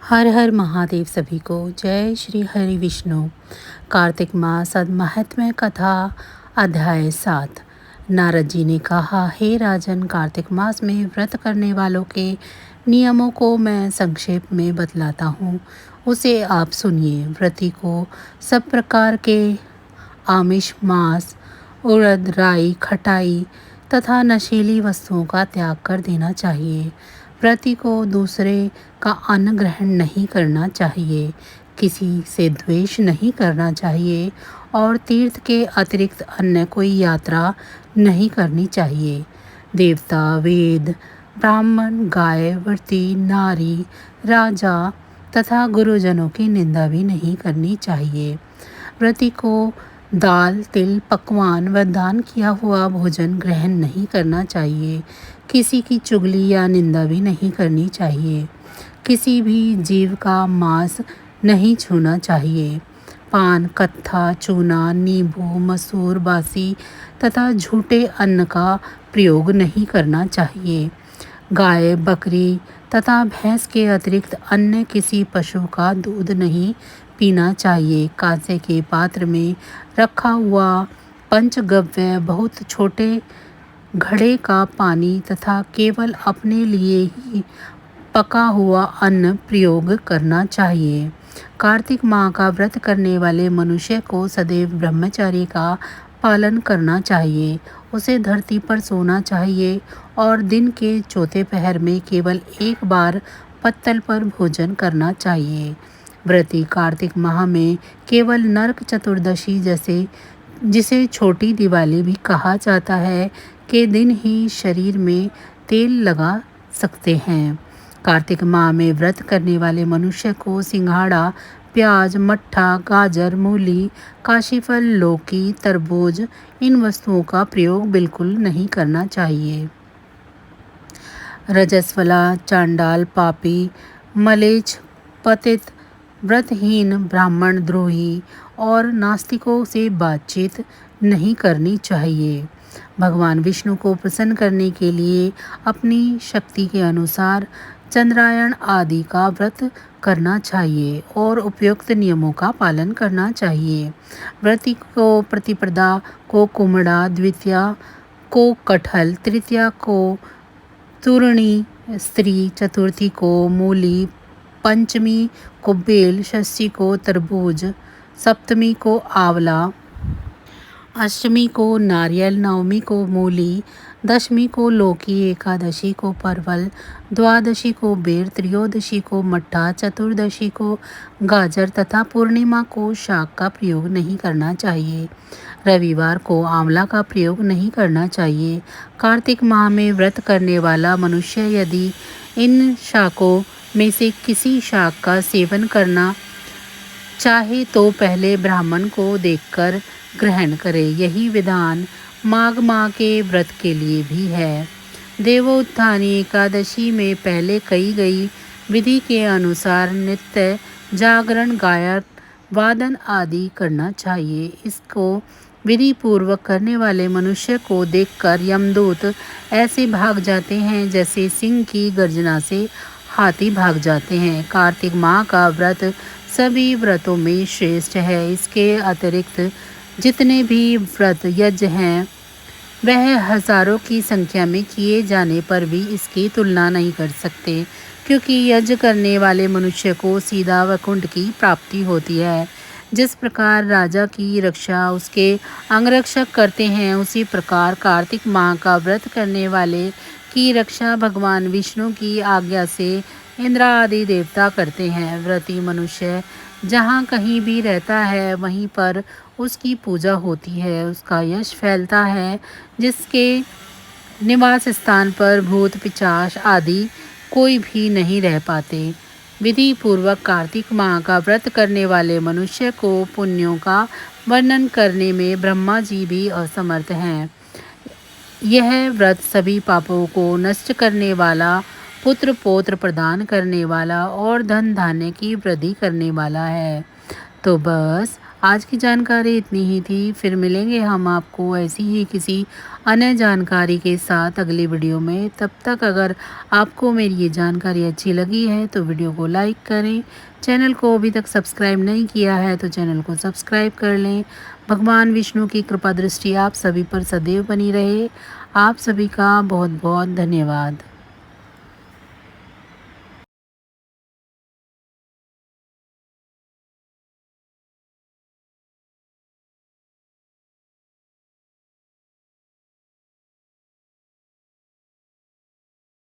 हर हर महादेव सभी को। जय श्री हरि विष्णु। कार्तिक मास महात्म्य कथा अध्याय 7। नारद जी ने कहा, हे राजन, कार्तिक मास में व्रत करने वालों के नियमों को मैं संक्षेप में बतलाता हूँ, उसे आप सुनिए। व्रती को सब प्रकार के आमिष, मांस, उड़द, राई, खटाई तथा नशीली वस्तुओं का त्याग कर देना चाहिए। व्रती को दूसरे का अन्न ग्रहण नहीं करना चाहिए, किसी से द्वेष नहीं करना चाहिए और तीर्थ के अतिरिक्त अन्य कोई यात्रा नहीं करनी चाहिए। देवता, वेद, ब्राह्मण, गाय, व्रती, नारी, राजा तथा गुरुजनों की निंदा भी नहीं करनी चाहिए। व्रती को दाल, तिल, पकवान व दान किया हुआ भोजन ग्रहण नहीं करना चाहिए। किसी की चुगली या निंदा भी नहीं करनी चाहिए। किसी भी जीव का मांस नहीं छूना चाहिए। पान, कत्था, चूना, नींबू, मसूर, बासी तथा झूठे अन्न का प्रयोग नहीं करना चाहिए। गाय, बकरी तथा भैंस के अतिरिक्त अन्य किसी पशु का दूध नहीं पीना चाहिए। कांसे के पात्र में रखा हुआ पंचगव्य, बहुत छोटे घड़े का पानी तथा केवल अपने लिए ही पका हुआ अन्न प्रयोग करना चाहिए। कार्तिक माह का व्रत करने वाले मनुष्य को सदैव ब्रह्मचर्य का पालन करना चाहिए। उसे धरती पर सोना चाहिए और दिन के चौथे पहर में केवल एक बार पत्तल पर भोजन करना चाहिए। व्रती कार्तिक माह में केवल नरक चतुर्दशी, जिसे छोटी दिवाली भी कहा जाता है, के दिन ही शरीर में तेल लगा सकते हैं। कार्तिक माह में व्रत करने वाले मनुष्य को सिंघाड़ा, प्याज, मट्ठा, गाजर, मूली, काशीफल, लौकी, तरबूज, इन वस्तुओं का प्रयोग बिल्कुल नहीं करना चाहिए। रजस्वला, चांडाल, पापी, मलेच्छ, पतित, व्रतहीन, ब्राह्मण द्रोही और नास्तिकों से बातचीत नहीं करनी चाहिए। भगवान विष्णु को प्रसन्न करने के लिए अपनी शक्ति के अनुसार चंद्रायण आदि का व्रत करना चाहिए और उपयुक्त नियमों का पालन करना चाहिए। व्रती को प्रतिपदा को कुमड़ा, द्वितीया को कटहल, तृतीया को तूरणी, स्त्री, चतुर्थी को मूली, पंचमी को बेल, षष्ठी को तरबूज, सप्तमी को आंवला, अष्टमी को नारियल, नवमी को मूली, दशमी को लौकी, एकादशी को परवल, द्वादशी को बेर, त्रयोदशी को मट्ठा, चतुर्दशी को गाजर तथा पूर्णिमा को शाक का प्रयोग नहीं करना चाहिए। रविवार को आंवला का प्रयोग नहीं करना चाहिए। कार्तिक माह में व्रत करने वाला मनुष्य यदि इन शाकों में से किसी शाक का सेवन करना चाहे तो पहले ब्राह्मण को देखकर ग्रहण करे। यही विधान माघ माह के व्रत के लिए भी है। देवोत्थानी एकादशी में पहले कही गई विधि के अनुसार नित्य जागरण, गायन, वादन आदि करना चाहिए। इसको विधि पूर्वक करने वाले मनुष्य को देखकर यमदूत ऐसे भाग जाते हैं जैसे सिंह की गर्जना से हाथी भाग जाते हैं। कार्तिक माह का व्रत सभी व्रतों में श्रेष्ठ है। इसके अतिरिक्त जितने भी व्रत यज्ञ हैं वह हजारों की संख्या में किए जाने पर भी इसकी तुलना नहीं कर सकते, क्योंकि यज्ञ करने वाले मनुष्य को सीधा वैकुंठ की प्राप्ति होती है। जिस प्रकार राजा की रक्षा उसके अंगरक्षक करते हैं, उसी प्रकार कार्तिक माह का व्रत करने वाले की रक्षा भगवान विष्णु की आज्ञा से इंद्र आदि देवता करते हैं। व्रती मनुष्य जहाँ कहीं भी रहता है वहीं पर उसकी पूजा होती है, उसका यश फैलता है। जिसके निवास स्थान पर भूत, पिशाच आदि कोई भी नहीं रह पाते। विधि पूर्वक कार्तिक माह का व्रत करने वाले मनुष्य को पुण्यों का वर्णन करने में ब्रह्मा जी भी असमर्थ हैं। यह व्रत सभी पापों को नष्ट करने वाला, पुत्र पौत्र प्रदान करने वाला और धन धान्य की वृद्धि करने वाला है। तो बस आज की जानकारी इतनी ही थी। फिर मिलेंगे हम आपको ऐसी ही किसी अन्य जानकारी के साथ अगली वीडियो में। तब तक अगर आपको मेरी ये जानकारी अच्छी लगी है तो वीडियो को लाइक करें। चैनल को अभी तक सब्सक्राइब नहीं किया है तो चैनल को सब्सक्राइब कर लें। भगवान विष्णु की कृपा दृष्टि आप सभी पर सदैव बनी रहे। आप सभी का बहुत बहुत धन्यवाद।